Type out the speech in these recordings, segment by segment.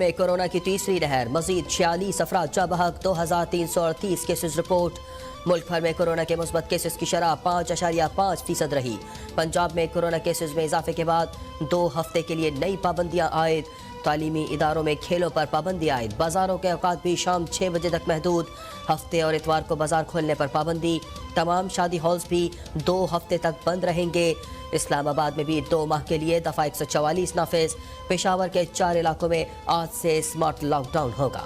میں کورونا کی تیسری لہر، مزید 46 افراد جاں بحق، 2338 کیسز رپورٹ۔ ملک بھر میں کورونا کے مثبت کیسز کی شرح 5.5% رہی۔ پنجاب میں کورونا کیسز میں اضافے کے بعد 2 ہفتے کے لیے نئی پابندیاں عائد۔ تعلیمی اداروں میں کھیلوں پر پابندی عائد۔ بازاروں کے اوقات بھی شام 6 بجے تک محدود۔ ہفتے اور اتوار کو بازار کھولنے پر پابندی۔ تمام شادی ہالز بھی 2 ہفتے تک بند رہیں گے۔ اسلام آباد میں بھی 2 ماہ کے لیے دفعہ 144 نافذ۔ پشاور کے 4 علاقوں میں آج سے اسمارٹ لاک ڈاؤن ہوگا۔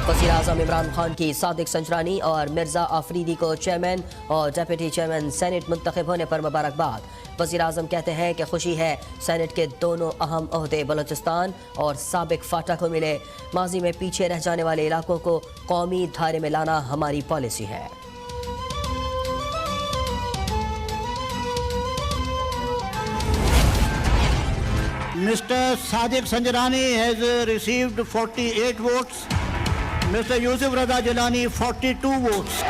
وزیراعظم عمران خان کی صادق سنجرانی اور مرزا آفریدی کو چیئرمین اور ڈپٹی چیئرمین سینٹ منتخب ہونے پر مبارکباد۔ وزیراعظم کہتے ہیں کہ خوشی ہے سینٹ کے دونوں اہم عہدے بلوچستان اور سابق فاٹا کو ملے۔ ماضی میں پیچھے رہ جانے والے علاقوں کو قومی دھارے میں لانا ہماری پالیسی ہے۔ Mr. Sadiq Sanjarani has received 48 votes. Mr. Yusuf Raza Jilani 42 votes.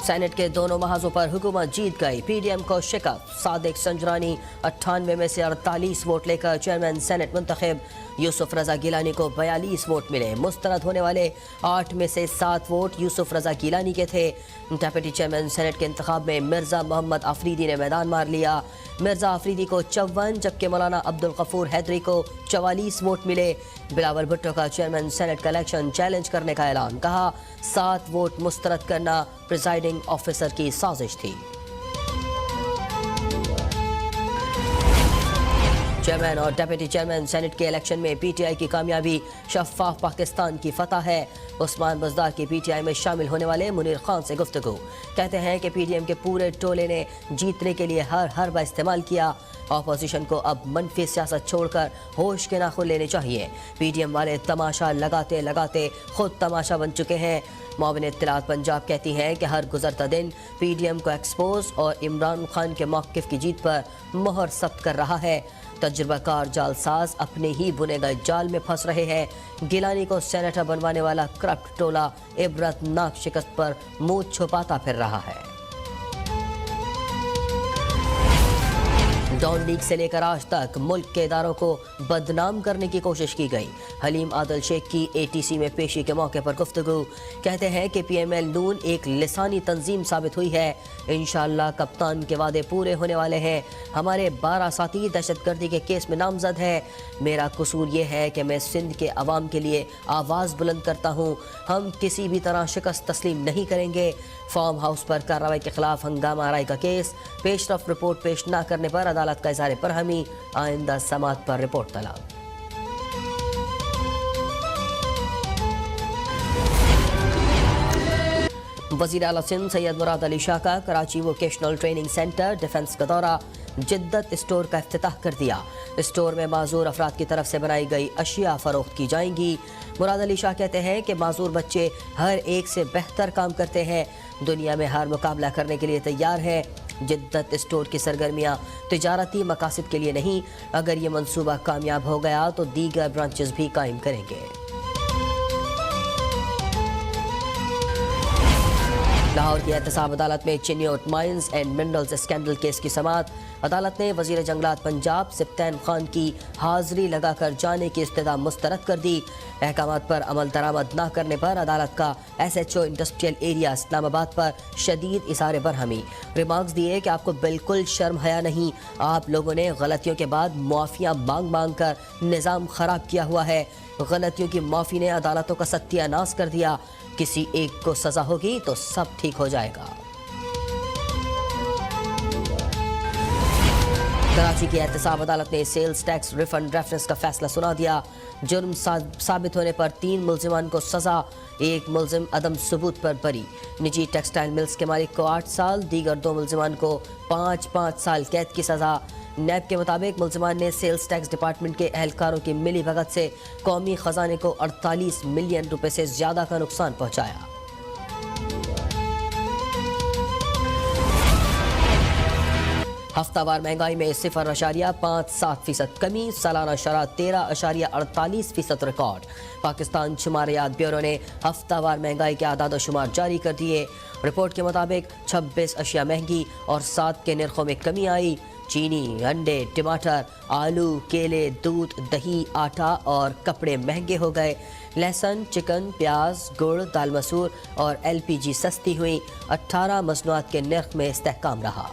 Saint کے دونوں محاذوں پر حکومت جیت گئی، پی ڈی ایم کو شکست۔ صادق سنجرانی 98 میں سے 48 ووٹ لے کر چیئرمین سینٹ منتخب۔ یوسف رضا گیلانی کو 42 ووٹ ملے۔ مسترد ہونے والے 8 میں سے 7 ووٹ یوسف رضا گیلانی کے تھے۔ ڈپٹی چیئرمین سینٹ کے انتخاب میں مرزا محمد آفریدی نے میدان مار لیا۔ مرزا آفریدی کو 54 جبکہ مولانا عبدالغفور حیدری کو 44 ووٹ ملے۔ بلاول بھٹو کا چیئرمین سینٹ کا الیکشن چیلنج کرنے کا اعلان، کہا 7 ووٹ مسترد کرنا پریزائڈنگ آفیسر کی سازش تھی۔ چیئرمین اور ڈپٹی چیئرمین سینٹ کے الیکشن میں پی ٹی آئی کی کامیابی شفاف پاکستان کی فتح ہے۔ عثمان بزدار کی پی ٹی آئی میں شامل ہونے والے منیر خان سے گفتگو، کہتے ہیں کہ پی ڈی ایم کے پورے ٹولے نے جیتنے کے لیے ہر حربہ استعمال کیا۔ اپوزیشن کو اب منفی سیاست چھوڑ کر ہوش کے ناخن لینے چاہیے۔ پی ڈی ایم والے تماشا لگاتے لگاتے خود تماشا بن چکے ہیں۔ معاون اطلاعات پنجاب کہتی ہیں کہ ہر گزرتا دن پی ڈی ایم کو ایکسپوز اور عمران خان کے موقف کی جیت پر مہر ثبت کر رہا ہے۔ تجربہ کار جال ساز اپنے ہی بنے گئے جال میں پھنس رہے ہیں۔ گیلانی کو سینیٹر بنوانے والا کرپٹ ٹولہ عبرت ناک شکست پر منہ چھپاتا پھر رہا ہے۔ ڈان لیگ سے لے کر آج تک ملک کے اداروں کو بدنام کرنے کی کوشش کی گئی۔ حلیم عادل شیخ کی اے ٹی سی میں پیشی کے موقع پر گفتگو، کہتے ہیں کہ پی ایم ایل نون ایک لسانی تنظیم ثابت ہوئی ہے۔ انشاءاللہ کپتان کے وعدے پورے ہونے والے ہیں۔ ہمارے 12 ساتھی دہشت گردی کے کیس میں نامزد ہے۔ میرا قصور یہ ہے کہ میں سندھ کے عوام کے لیے آواز بلند کرتا ہوں۔ ہم کسی بھی طرح شکست تسلیم نہیں کریں گے۔ فارم ہاؤس پر کارروائی کے خلاف ہنگامہ آرائی کا کیس، پیش رفت رپورٹ پیش نہ کرنے پر عدالت کا اظہار برہمی، آئندہ سماعت پر رپورٹ طلب۔ وزیر اعلیٰ سندھ سید مراد علی شاہ کا Karachi vocational training centre defence کا دورہ، جدت اسٹور کا افتتاح کر دیا۔ اسٹور میں معذور افراد کی طرف سے بنائی گئی اشیاء فروخت کی جائیں گی۔ مراد علی شاہ کہتے ہیں کہ معذور بچے ہر ایک سے بہتر کام کرتے ہیں، دنیا میں ہر مقابلہ کرنے کے لیے تیار ہے۔ جدت اسٹور کی سرگرمیاں تجارتی مقاصد کے لیے نہیں، اگر یہ منصوبہ کامیاب ہو گیا تو دیگر برانچز بھی قائم کریں گے۔ لاہور کی احتساب عدالت میں Chiniot mines and minerals scandal case کی سماعت، عدالت نے وزیر جنگلات پنجاب سبطین خان کی حاضری لگا کر جانے کی استدعا مسترد کر دی۔ احکامات پر عمل درآمد نہ کرنے پر عدالت کا S H O industrial area Islamabad پر شدید اظہار برہمی، ریمارکس دیے کہ آپ کو بالکل شرم حیا نہیں، آپ لوگوں نے غلطیوں کے بعد معافیاں مانگ مانگ کر نظام خراب کیا ہوا ہے۔ غلطیوں کی معافی نے عدالتوں کا ستیہ ناش کر دیا، کسی ایک کو سزا ہوگی تو سب ٹھیک ہو جائے گا۔ کراچی کی احتساب عدالت نے سیلز ٹیکس ریفنڈ ریفرنس کا فیصلہ سنا دیا۔ جرم ثابت ہونے پر 3 ملزمان کو سزا، 1 ملزم عدم ثبوت پر بری۔ نجی ٹیکسٹائل ملز کے مالک کو 8 سال، دیگر 2 ملزمان کو 5 سال قید کی سزا۔ نیب کے مطابق ملزمان نے سیلز ٹیکس ڈپارٹمنٹ کے اہلکاروں کی ملی بھگت سے قومی خزانے کو 48 ملین روپے سے زیادہ کا نقصان پہنچایا۔ ہفتہ وار مہنگائی میں 0.57% کمی، سالانہ شرح 13.48% ریکارڈ۔ پاکستان شماریات بیورو نے ہفتہ وار مہنگائی کے اعداد و شمار جاری کر دیے۔ رپورٹ کے مطابق 26 اشیاء مہنگی اور 7 کے نرخوں میں کمی آئی۔ چینی، انڈے، ٹماٹر، آلو، کیلے، دودھ، دہی، آٹا اور کپڑے مہنگے ہو گئے۔ لہسن، چکن، پیاز، گڑ، دال مسور اور LPG سستی ہوئی۔ 18 مصنوعات کے نرخ میں استحکام رہا۔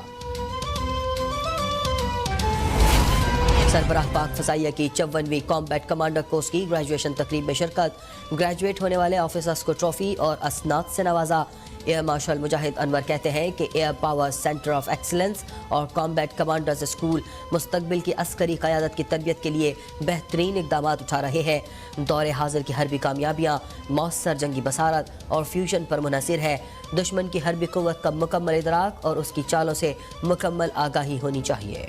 سربراہ پاک فضائیہ کی 54ویں کامبیٹ کمانڈر کورس کی گریجویشن تقریب میں شرکت۔ گریجویٹ ہونے والے آفیسرز کو ٹرافی اور اسناد سے نوازا۔ ایئر مارشل مجاہد انور کہتے ہیں کہ air power centre of excellence اور کامبیٹ کمانڈرز اسکول مستقبل کی عسکری قیادت کی تربیت کے لیے بہترین اقدامات اٹھا رہے ہیں۔ دور حاضر کی حربی کامیابیاں مؤثر جنگی بصارت اور فیوژن پر منحصر ہے۔ دشمن کی حربی قوت کا مکمل ادراک اور اس کی چالوں سے مکمل آگاہی ہونی چاہیے۔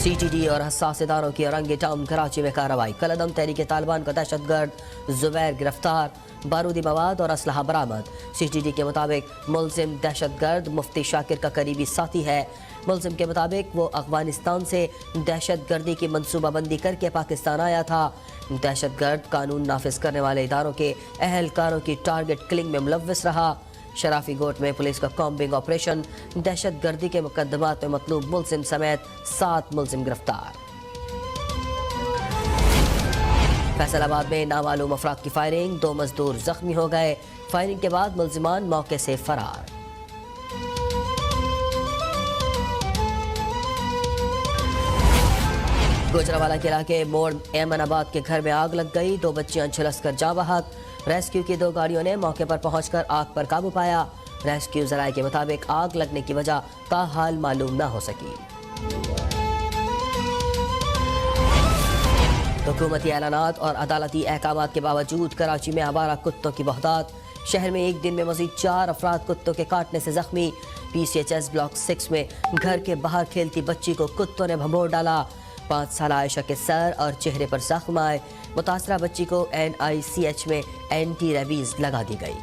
CTD اور حساس اداروں کی اورنگ ٹاؤن کراچی میں کارروائی۔ کالعدم تحریک طالبان کا دہشت گرد زبیر گرفتار، بارودی مواد اور اسلحہ برآمد۔ CTD کے مطابق ملزم دہشت گرد مفتی شاکر کا قریبی ساتھی ہے۔ ملزم کے مطابق وہ افغانستان سے دہشت گردی کی منصوبہ بندی کر کے پاکستان آیا تھا۔ دہشت گرد قانون نافذ کرنے والے اداروں کے اہلکاروں کی ٹارگٹ کلنگ میں ملوث رہا۔ شرافی گوٹ میں پولیس کا کامبنگ آپریشن، دہشت گردی کے مقدمات میں مطلوب ملزم سمیت 7 ملزم گرفتار۔ فیصل آباد میں نامعلوم افراد کی فائرنگ، 2 مزدور زخمی ہو گئے۔ فائرنگ کے بعد ملزمان موقع سے فرار۔ گوجرانوالہ کے علاقے موڑ ایمن آباد کے گھر میں آگ لگ گئی، 2 بچیاں جھلس کر جاں بحق۔ ریسکیو کی 2 گاڑیوں نے موقع پر پہنچ کر آگ پر قابو پایا۔ ریسکیو ذرائع کے مطابق آگ لگنے کی وجہ تاحال معلوم نہ ہو سکی۔ حکومتی اعلانات اور عدالتی احکامات کے باوجود کراچی میں آوارہ کتوں کی بہتات۔ شہر میں ایک دن میں مزید 4 افراد کتوں کے کاٹنے سے زخمی۔ PCHS بلاک 6 میں گھر کے باہر کھیلتی بچی کو کتوں نے بھنبور ڈالا۔ 5 سالہ عائشہ کے سر اور چہرے پر زخم آئے۔ متاثرہ بچی کو NICH میں اینٹی ریبیز لگا دی گئی۔